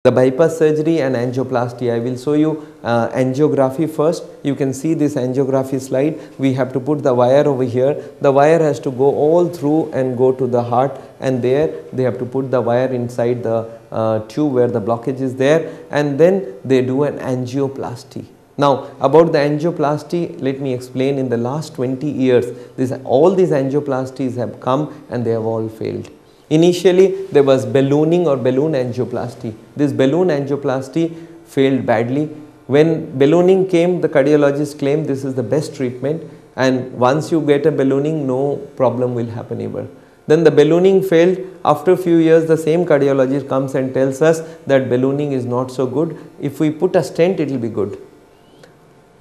The bypass surgery and angioplasty. I will show you angiography first. You can see this angiography slide. We have to put the wire over here. The wire has to go all through and go to the heart, and there they have to put the wire inside the tube where the blockage is there, and then they do an angioplasty. Now about the angioplasty, let me explain. In the last 20 years, all these angioplasties have come and they have all failed. Initially there was ballooning or balloon angioplasty. This balloon angioplasty failed badly. When ballooning came, the cardiologist claimed this is the best treatment, and once you get a ballooning, no problem will happen ever. Then the ballooning failed. After a few years, the same cardiologist comes and tells us that ballooning is not so good. If we put a stent, it will be good.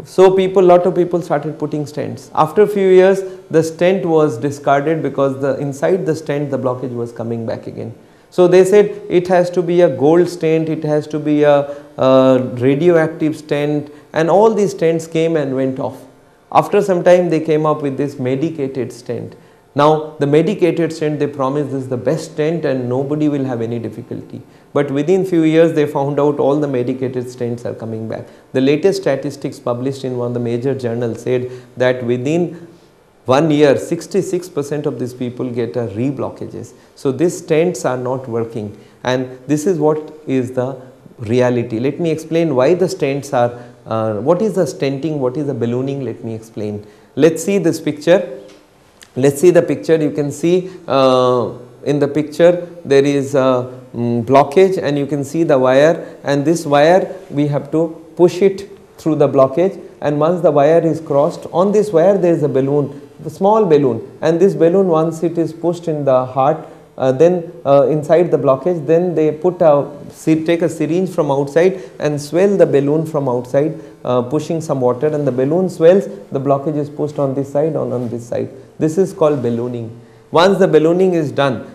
So lot of people started putting stents. After a few years, the stent was discarded because inside the stent the blockage was coming back again. So they said it has to be a gold stent, it has to be a radioactive stent, and all these stents came and went off. After some time they came up with this medicated stent. Now the medicated stent, they promised this is the best stent and nobody will have any difficulty. But within few years they found out all the medicated stents are coming back. The latest statistics published in one of the major journals said that within 1 year 66% of these people get a reblockages. So these stents are not working, and this is what is the reality. Let me explain why the stents are, what is the stenting, what is the ballooning, let me explain. Let's see this picture. Let's see the picture. You can see in the picture there is a blockage, and you can see the wire, and this wire we have to push it through the blockage, and once the wire is crossed, on this wire there is a balloon, a small balloon, and this balloon, once it is pushed in the heart, then inside the blockage, then they take a syringe from outside and swell the balloon from outside, pushing some water, and the balloon swells, the blockage is pushed on this side, on this side. This is called ballooning. Once the ballooning is done,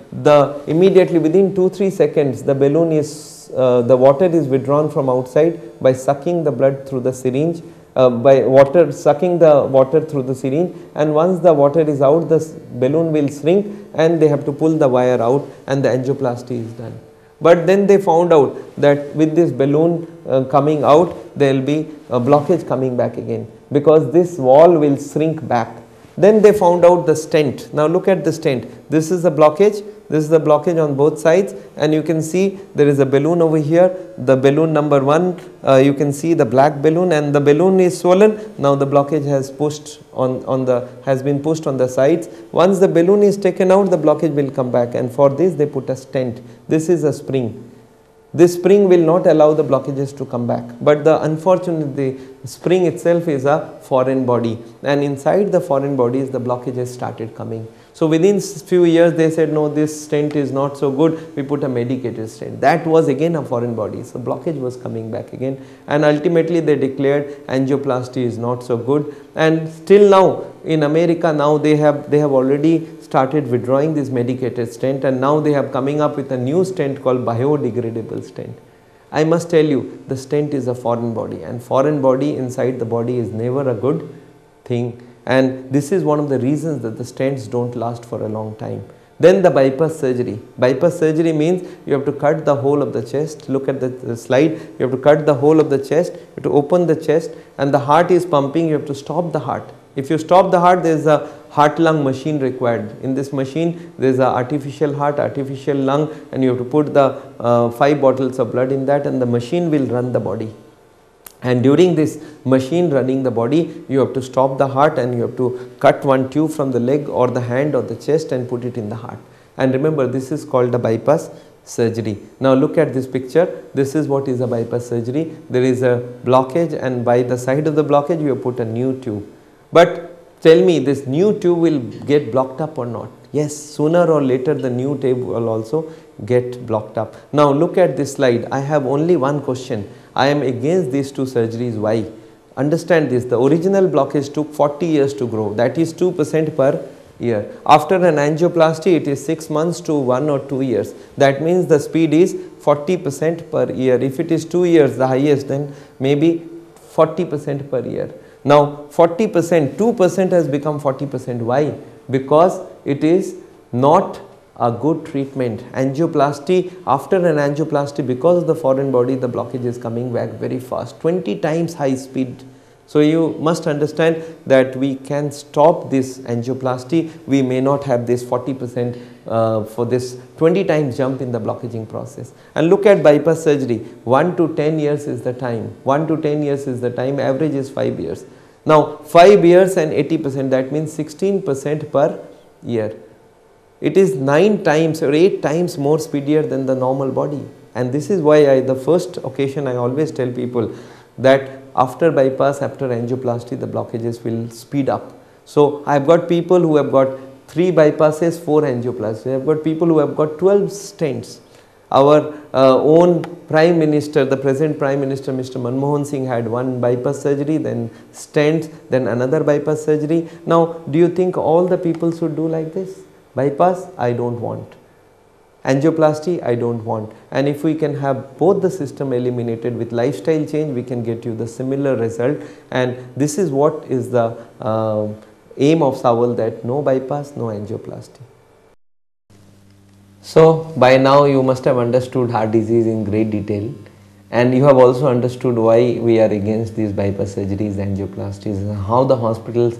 immediately within 2-3 seconds the balloon is the water is withdrawn from outside by sucking the blood through the syringe, sucking the water through the syringe, and once the water is out, the balloon will shrink and they have to pull the wire out and the angioplasty is done. But then they found out that with this balloon coming out, there will be a blockage coming back again, because this wall will shrink back. Then they found out the stent. Now look at the stent. This is the blockage. This is the blockage on both sides, and you can see there is a balloon over here. The balloon number 1, you can see the black balloon, and the balloon is swollen. Now the blockage has been pushed on the sides. Once the balloon is taken out, the blockage will come back, and for this they put a stent. This is a spring. This spring will not allow the blockages to come back, but unfortunately the spring itself is a foreign body, and inside the foreign bodies the blockages started coming. So within few years they said, no, this stent is not so good, we put a medicated stent. That was again a foreign body, so blockage was coming back again, and ultimately they declared angioplasty is not so good. And still now in America, now they have already started withdrawing this medicated stent, and now they have coming up with a new stent called biodegradable stent. I must tell you, the stent is a foreign body, and foreign body inside the body is never a good thing, and this is one of the reasons that the stents don't last for a long time. Then the bypass surgery. Bypass surgery means you have to cut the whole of the chest. Look at the slide. You have to cut the whole of the chest, you have to open the chest, and the heart is pumping, you have to stop the heart. If you stop the heart, there is a heart-lung machine required. In this machine, there is an artificial heart, artificial lung, and you have to put the 5 bottles of blood in that, and the machine will run the body. And during this machine running the body, you have to stop the heart, and you have to cut one tube from the leg or the hand or the chest and put it in the heart. And remember, this is called a bypass surgery. Now look at this picture. This is what is a bypass surgery. There is a blockage, and by the side of the blockage you have put a new tube. But tell me, this new tube will get blocked up or not? Yes, sooner or later the new tube will also get blocked up. Now look at this slide. I have only one question. I am against these 2 surgeries. Why? Understand this, the original blockage took 40 years to grow, that is 2% per year. After an angioplasty, it is 6 months to 1 or 2 years. That means the speed is 40% per year. If it is 2 years the highest, then maybe 40% per year. Now 40%, 2% has become 40%. Why? Because it is not a good treatment. Angioplasty, after an angioplasty, because of the foreign body, the blockage is coming back very fast, 20 times high speed. So you must understand that we can stop this angioplasty. We may not have this 40% for this 20 times jump in the blockaging process. And look at bypass surgery, 1 to 10 years is the time, 1 to 10 years is the time, average is 5 years. Now 5 years and 80%, that means 16% per year. It is 9 times or 8 times more speedier than the normal body. And this is why the first occasion I always tell people that after bypass, after angioplasty, the blockages will speed up. So I have got people who have got 3 bypasses, 4 angioplasties. I have got people who have got 12 stents. Our own Prime Minister, the present Prime Minister, Mr. Manmohan Singh, had 1 bypass surgery, then stents, then another bypass surgery. Now, do you think all the people should do like this? Bypass, I don't want. Angioplasty, I don't want. And if we can have both the system eliminated with lifestyle change, we can get you the similar result. And this is what is the aim of Saval, that no bypass, no angioplasty. So by now you must have understood heart disease in great detail, and you have also understood why we are against these bypass surgeries, angioplasties, and how the hospitals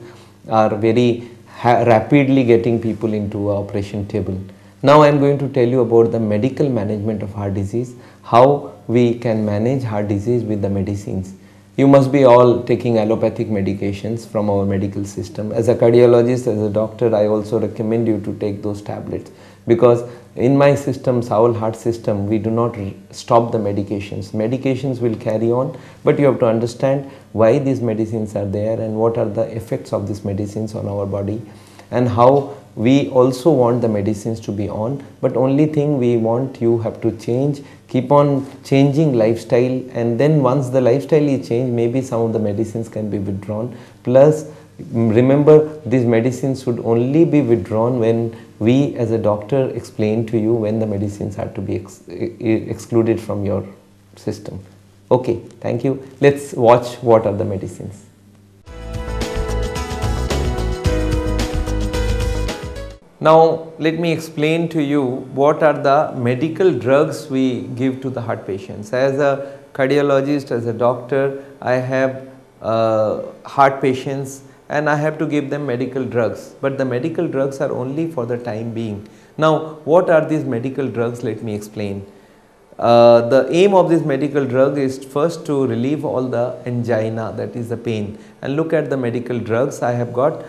are very rapidly getting people into an operation table. Now I am going to tell you about the medical management of heart disease, how we can manage heart disease with the medicines. You must be all taking allopathic medications from our medical system. As a cardiologist, as a doctor, I also recommend you to take those tablets, because in my system, Saval Heart System, we do not stop the medications. Medications will carry on, but you have to understand why these medicines are there and what are the effects of these medicines on our body, and how we also want the medicines to be on. But only thing we want, you have to change, keep on changing lifestyle, and then once the lifestyle is changed, maybe some of the medicines can be withdrawn. Plus remember, these medicines should only be withdrawn when we as a doctor explain to you when the medicines are to be excluded from your system. Okay, thank you. Let's watch what are the medicines. Now let me explain to you what are the medical drugs we give to the heart patients. As a cardiologist, as a doctor, I have heart patients and I have to give them medical drugs, but the medical drugs are only for the time being. Now what are these medical drugs? Let me explain. The aim of this medical drug is first to relieve all the angina, that is the pain. And look at the medical drugs I have got.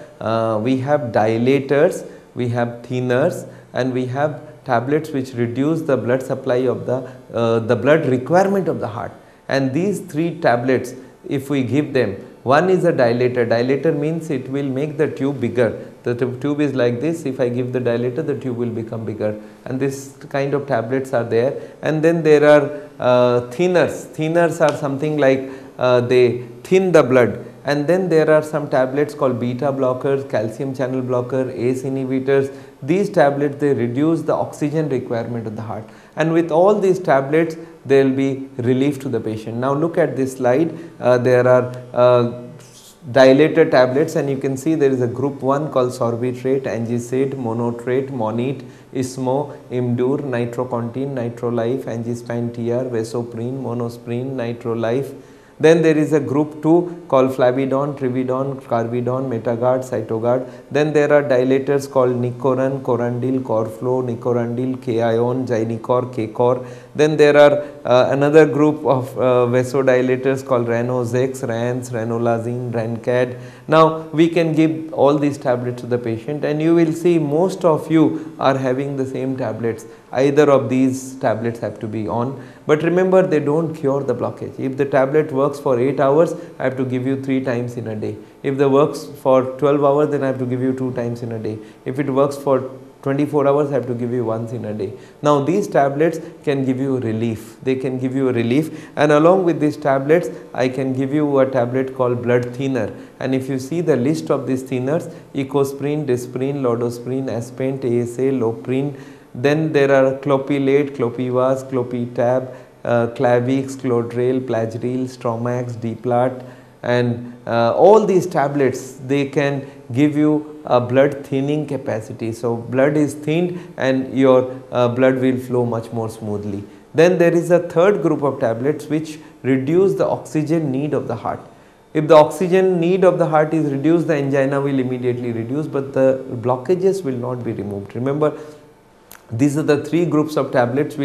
We have dilators, we have thinners, and we have tablets which reduce the blood supply of the blood requirement of the heart. And these 3 tablets, if we give them, one is a dilator. Dilator means it will make the tube bigger. The tube is like this. If I give the dilator, the tube will become bigger. And this kind of tablets are there. And then there are thinners. Thinners are something like they thin the blood. And then there are some tablets called beta blockers, calcium channel blocker, ACE inhibitors. These tablets, they reduce the oxygen requirement of the heart. And with all these tablets, there will be relief to the patient. Now look at this slide. There are dilator tablets, and you can see there is a group 1 called sorbitrate, angisid, monotrate, monit, ismo, imdur, nitrocontin, nitrolife, angispine TR, vasoprene, monosprene, nitrolife. Then there is a group 2 called flavidon, trividon, carvidon, metagard, cytogard. Then there are dilators called nicoran, corandil, corflow, nicorandil, Kion, Zynicor, Kcor. Then there are another group of vasodilators called Ranozex, Rans, Ranolazine, Rancad. Now we can give all these tablets to the patient, and you will see most of you are having the same tablets. Either of these tablets have to be on. But remember, they don't cure the blockage. If the tablet works for 8 hours, I have to give you 3 times in a day. If it works for 12 hours, then I have to give you 2 times in a day. If it works for 24 hours, I have to give you once in a day. Now these tablets can give you relief. They can give you a relief, and along with these tablets, I can give you a tablet called blood thinner. And if you see the list of these thinners, ecosprin, disprine, lodosprine, aspent, ASA, loprine. Then there are clopilate, clopivas, clopitab, Clavix, Clodrel, Plageril, Stromax, Deplat, and all these tablets, they can give you a blood thinning capacity. So blood is thinned and your blood will flow much more smoothly. Then there is a third group of tablets which reduce the oxygen need of the heart. If the oxygen need of the heart is reduced, the angina will immediately reduce, but the blockages will not be removed. Remember, these are the three groups of tablets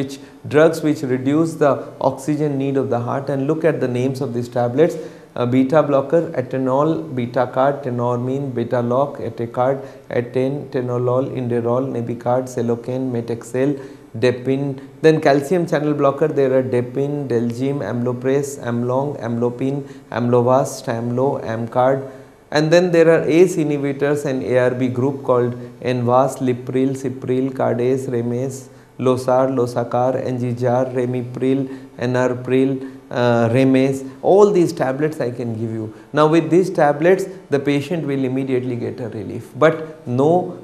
drugs which reduce the oxygen need of the heart, and look at the names of these tablets. Beta blocker, atenolol, betacard, tenormin, betaloc, etecard, atene, tenolol, inderol, nebicard, seloken, metexel, depin. Then calcium channel blocker, there are depin, delgim, amlopres, amlong, amlopin, amlovast, amlo, amcard. And then there are ACE inhibitors and ARB group called Envas, Lipril, Cipril, Cardase, Remes, Losar, Losacar, Engijar, Remipril, Enarpril, Remes. All these tablets I can give you. Now with these tablets the patient will immediately get a relief, but no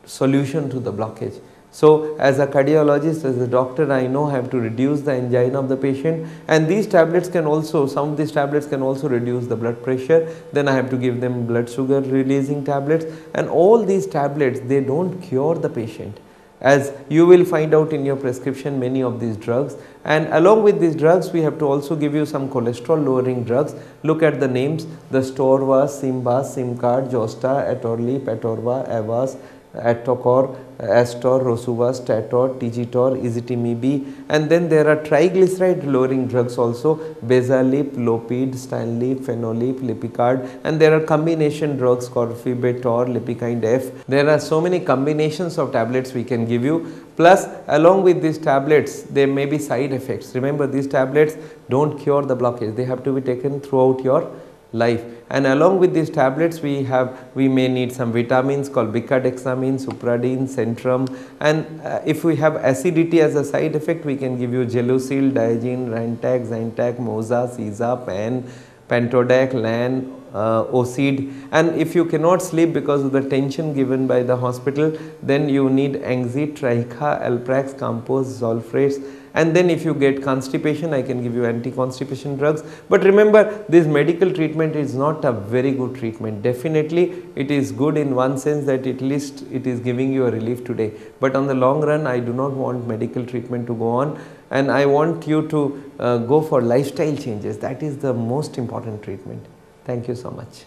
solution to the blockage. So as a cardiologist, as a doctor, I know I have to reduce the angina of the patient, and these tablets can also, some of these tablets can also reduce the blood pressure. Then I have to give them blood sugar releasing tablets, and all these tablets, they don't cure the patient. As you will find out in your prescription many of these drugs, and along with these drugs we have to also give you some cholesterol lowering drugs. Look at the names: the Storva, Simbas, Simcard, Josta, Atorlip, Atorva, Avas, Atocor, Astor, Rosuva, Stator, Tigitor, Ezetimibe, and then there are triglyceride lowering drugs also: Bezalip, Lopid, Stanlip, Phenolip, Lipicard, and there are combination drugs called Fibetor, Lipikind F. There are so many combinations of tablets we can give you. Plus, along with these tablets, there may be side effects. Remember, these tablets don't cure the blockage; they have to be taken throughout your life. And along with these tablets we may need some vitamins called bicardexamine, supradine, centrum, and if we have acidity as a side effect, we can give you Gelusil, Diagene, Rantac, Zantac, Moza, Ciza, Pan, Pantodac, Lan, Ocid. And if you cannot sleep because of the tension given by the hospital, then you need Angsit, Tricha, Alprax, Compos, Zolfrates. And then if you get constipation, I can give you anti-constipation drugs. But remember, this medical treatment is not a very good treatment. Definitely it is good in one sense that at least it is giving you a relief today. But on the long run, I do not want medical treatment to go on, and I want you to go for lifestyle changes. That is the most important treatment. Thank you so much.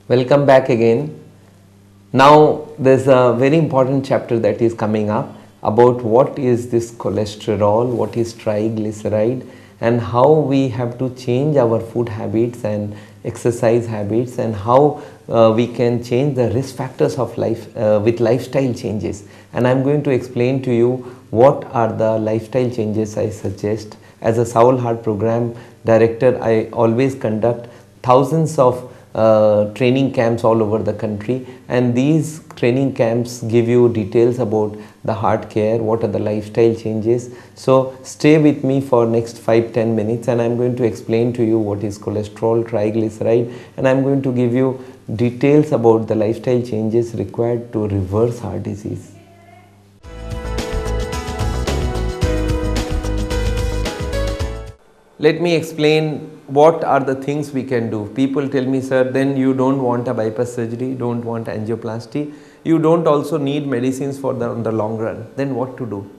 Welcome back again. Now there's a very important chapter that is coming up about what is this cholesterol, what is triglyceride, and how we have to change our food habits and exercise habits, and how we can change the risk factors of life with lifestyle changes. And I'm going to explain to you what are the lifestyle changes I suggest. As a Soul Heart program director, I always conduct thousands of training camps all over the country, and these training camps give you details about the heart care, what are the lifestyle changes. So stay with me for next 5-10 minutes, and I'm going to explain to you what is cholesterol, triglyceride, and I'm going to give you details about the lifestyle changes required to reverse heart disease. Let me explain what are the things we can do. People tell me, sir, then you don't want a bypass surgery, don't want angioplasty, you don't also need medicines for on the long run. Then what to do?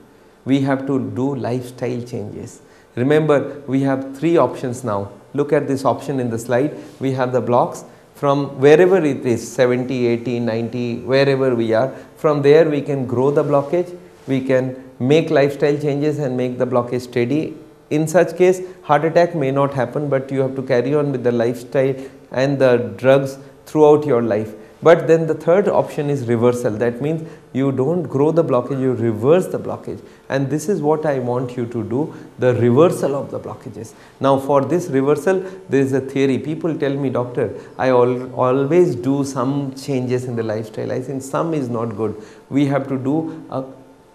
We have to do lifestyle changes. Remember, we have three options now. Look at this option in the slide. We have the blocks from wherever it is, 70, 80, 90, wherever we are. From there we can grow the blockage, we can make lifestyle changes and make the blockage steady. In such case, heart attack may not happen, but you have to carry on with the lifestyle and the drugs throughout your life. But then the third option is reversal. That means you don't grow the blockage, you reverse the blockage. And this is what I want you to do, the reversal of the blockages. Now for this reversal, there is a theory. People tell me, doctor, I always do some changes in the lifestyle. I think some is not good. We have to do a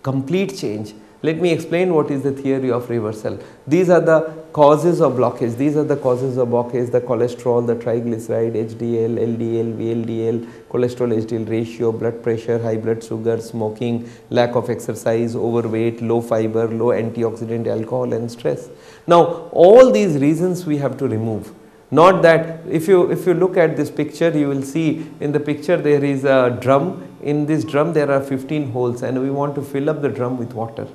complete change. Let me explain what is the theory of reversal. These are the causes of blockage. These are the causes of blockage: the cholesterol, the triglyceride, HDL, LDL, VLDL, cholesterol HDL ratio, blood pressure, high blood sugar, smoking, lack of exercise, overweight, low fiber, low antioxidant, alcohol, and stress. Now all these reasons we have to remove. Not that if you look at this picture, you will see in the picture there is a drum. In this drum there are 15 holes and we want to fill up the drum with water.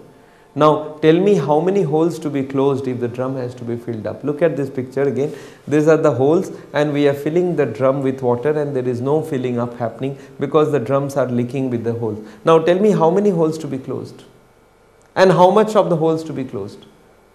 Now tell me how many holes to be closed if the drum has to be filled up. Look at this picture again. These are the holes and we are filling the drum with water and there is no filling up happening because the drums are leaking with the holes. Now tell me how many holes to be closed and how much of the holes to be closed.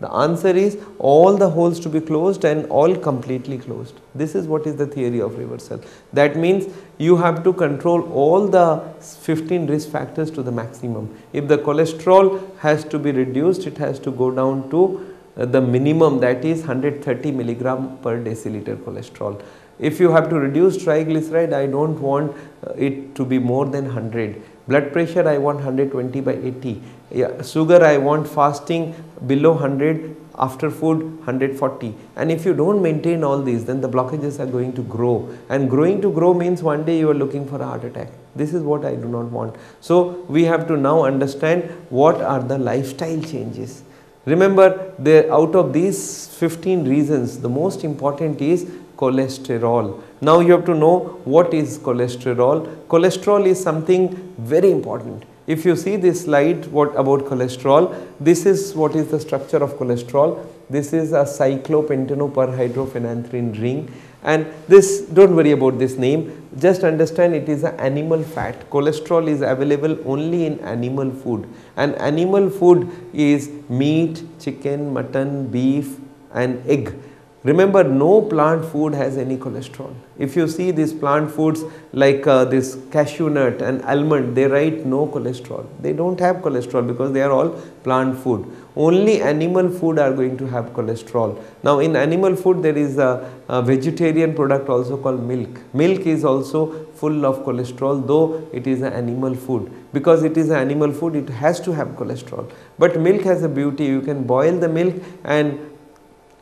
The answer is all the holes to be closed and all completely closed. This is what is the theory of reversal. That means you have to control all the 15 risk factors to the maximum. If the cholesterol has to be reduced, it has to go down to the minimum, that is 130 milligram per deciliter cholesterol. If you have to reduce triglyceride, I don't want it to be more than 100. Blood pressure, I want 120 by 80. Yeah, sugar, I want fasting below 100, after food 140. And if you don't maintain all these, then the blockages are going to grow. And growing to grow means one day you are looking for a heart attack. This is what I do not want. So we have to now understand what are the lifestyle changes. Remember, out of these 15 reasons, the most important is cholesterol. Now you have to know what is cholesterol. Cholesterol is something very important. If you see this slide, what about cholesterol, this is what is the structure of cholesterol. This is a cyclopentanoperhydrophenanthrin ring, and this, don't worry about this name, just understand it is an animal fat. Cholesterol is available only in animal food, and animal food is meat, chicken, mutton, beef and egg. Remember, no plant food has any cholesterol. If you see these plant foods like this cashew nut and almond, they write no cholesterol. They don't have cholesterol because they are all plant food. Only animal food are going to have cholesterol. Now in animal food there is a vegetarian product also called milk. Milk is also full of cholesterol, though it is an animal food. Because it is an animal food, it has to have cholesterol. But milk has a beauty. You can boil the milk and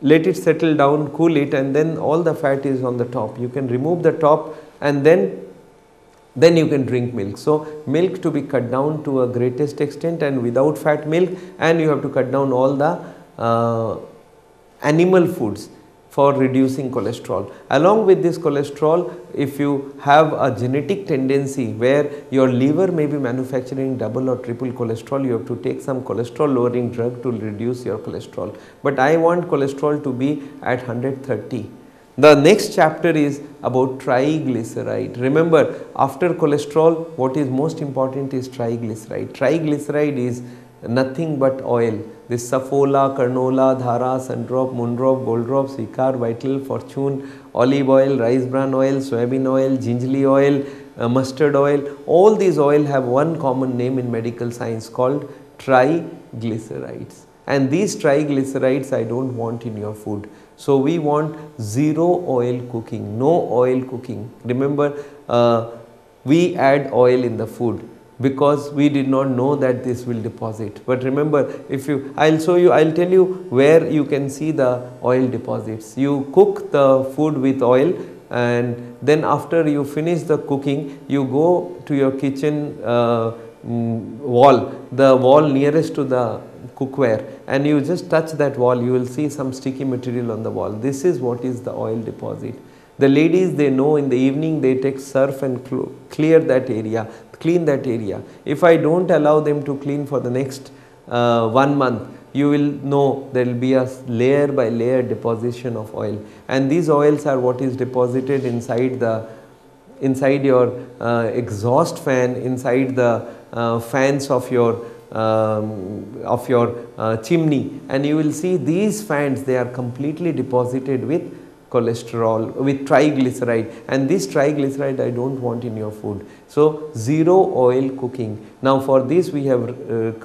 let it settle down, cool it, and then all the fat is on the top. You can remove the top and then you can drink milk. So milk to be cut down to a greatest extent and without fat milk, and you have to cut down all the animal foods for reducing cholesterol. Along with this cholesterol, if you have a genetic tendency where your liver may be manufacturing double or triple cholesterol, you have to take some cholesterol lowering drug to reduce your cholesterol. But I want cholesterol to be at 130. The next chapter is about triglyceride. Remember, after cholesterol, what is most important is triglyceride. Triglyceride is nothing but oil. This Saffola, Carnola, Dhara, Sundrop, Moondrop, Golddrop, Svikar, Vital, Fortune, olive oil, rice bran oil, soybean oil, gingerly oil, mustard oil. All these oil have one common name in medical science called triglycerides. And these triglycerides I don't want in your food. So we want zero oil cooking, no oil cooking. Remember, we add oil in the food because we did not know that this will deposit. But remember, I'll tell you where you can see the oil deposits. You cook the food with oil, and then after you finish the cooking, you go to your kitchen wall, the wall nearest to the cookware, and you just touch that wall, you will see some sticky material on the wall. This is what is the oil deposit. The ladies, they know in the evening they take surf and clear that area, clean that area. If I don't allow them to clean for the next 1 month, you will know there will be a layer by layer deposition of oil, and these oils are what is deposited inside your exhaust fan, inside the fans of your chimney, and you will see these fans, they are completely deposited with cholesterol, with triglyceride, and this triglyceride I don't want in your food. So zero oil cooking. Now for this we have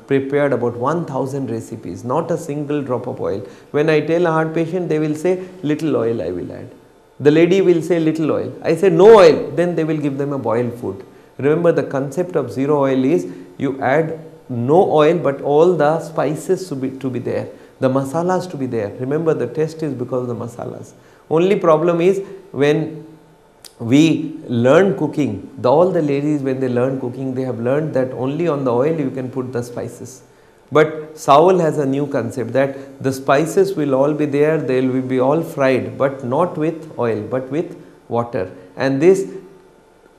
prepared about 1000 recipes, not a single drop of oil. When I tell a heart patient, they will say little oil I will add. The lady will say little oil. I say no oil, then they will give them a boiled food. Remember, the concept of zero oil is you add no oil, but all the spices to be there, the masalas to be there. Remember, the taste is because of the masalas. Only problem is when we learn cooking, all the ladies when they learn cooking, they have learned that only on the oil you can put the spices. But Saul has a new concept that the spices will all be there, they will be all fried, but not with oil, but with water. And this,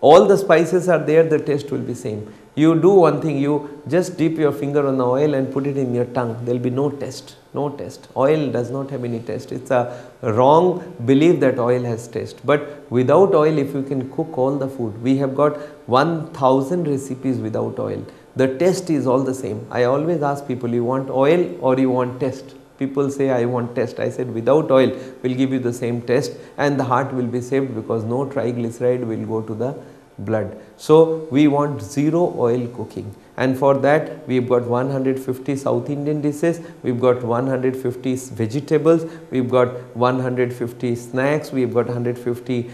all the spices are there, the taste will be same. You do one thing, you just dip your finger on the oil and put it in your tongue, there will be no taste, no taste. Oil does not have any taste. It's a wrong belief that oil has taste. But without oil, if you can cook all the food, we have got 1000 recipes without oil. The taste is all the same. I always ask people, you want oil or you want taste? People say, I want taste. I said, without oil will give you the same taste, and the heart will be saved because no triglyceride will go to the blood. So we want zero oil cooking, and for that we've got 150 South Indian dishes, we've got 150 vegetables, we've got 150 snacks, we've got 150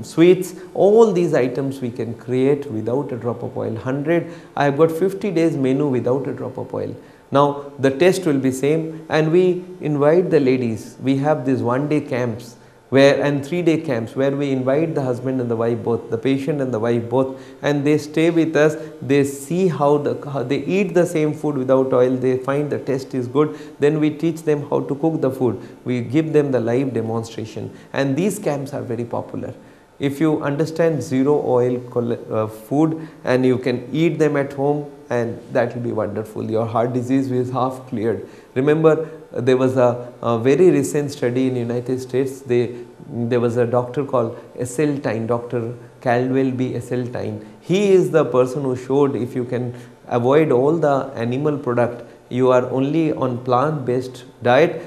sweets. All these items we can create without a drop of oil. I have got 50 days menu without a drop of oil. Now the taste will be same, and we invite the ladies. We have these 1-day camps and 3-day camps where we invite the husband and the wife both, the patient and the wife both, and they stay with us. They see how they eat the same food without oil. They find the taste is good. Then we teach them how to cook the food. We give them the live demonstration, and these camps are very popular. If you understand zero oil food and you can eat them at home, and that will be wonderful. Your heart disease is half cleared. Remember, there was a very recent study in United States. There was a doctor called Esseltine, Dr. Caldwell B. Esseltine. He is the person who showed if you can avoid all the animal product, you are only on plant-based diet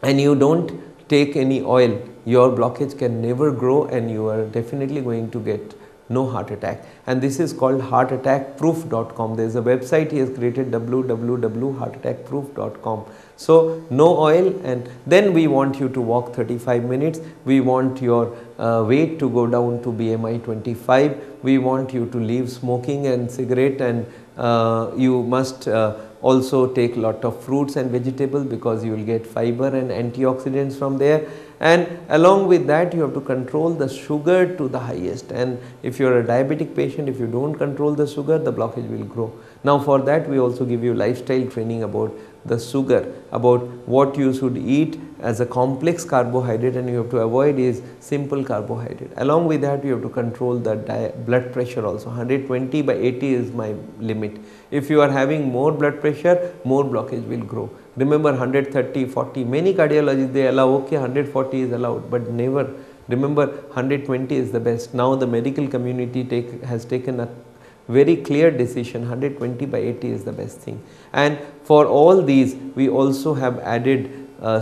and you don't take any oil, your blockage can never grow and you are definitely going to get no heart attack. And this is called heartattackproof.com. There is a website he has created, www.heartattackproof.com. So no oil, and then we want you to walk 35 minutes. We want your weight to go down to BMI 25. We want you to leave smoking and cigarette, and you must also take lot of fruits and vegetables because you will get fiber and antioxidants from there. And along with that, you have to control the sugar to the highest. And if you are a diabetic patient, if you don't control the sugar, the blockage will grow. Now for that, we also give you lifestyle training about the sugar, about what you should eat as a complex carbohydrate, and you have to avoid is simple carbohydrate. Along with that, you have to control the blood pressure also. 120/80 is my limit. If you are having more blood pressure, more blockage will grow. Remember 130, 40, many cardiologists they allow, okay, 140 is allowed, but never. Remember 120 is the best. Now the medical community has taken a very clear decision, 120/80 is the best thing. And for all these, we also have added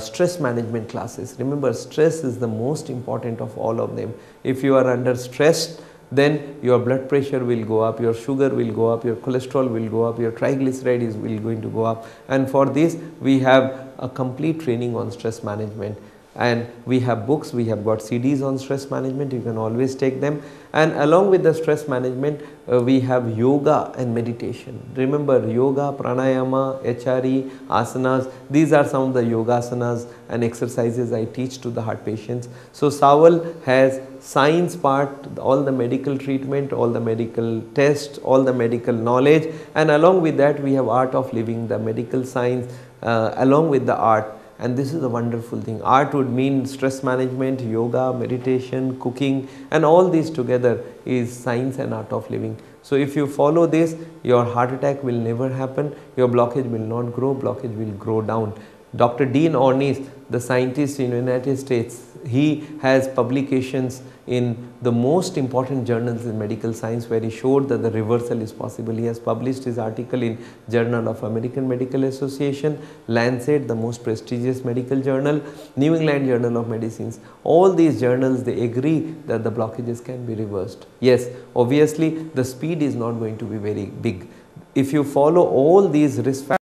stress management classes. Remember, stress is the most important of all of them. If you are under stress, then your blood pressure will go up, your sugar will go up, your cholesterol will go up, your triglyceride will going to go up. And for this, we have a complete training on stress management. And we have books, we have got CDs on stress management, you can always take them. And along with the stress management, we have yoga and meditation. Remember, yoga, pranayama, HRE, asanas, these are some of the yogasanas and exercises I teach to the heart patients. So Saval has science part, all the medical treatment, all the medical tests, all the medical knowledge, and along with that we have art of living, the medical science along with the art. And this is a wonderful thing. Art would mean stress management, yoga, meditation, cooking, and all these together is science and art of living. So if you follow this, your heart attack will never happen, your blockage will not grow, blockage will grow down. Dr. Dean Ornish, the scientist in the United States, he has publications in the most important journals in medical science where he showed that the reversal is possible. He has published his article in Journal of American Medical Association, Lancet, the most prestigious medical journal, New England Journal of Medicines. All these journals, they agree that the blockages can be reversed. Yes, obviously the speed is not going to be very big. If you follow all these risk factors,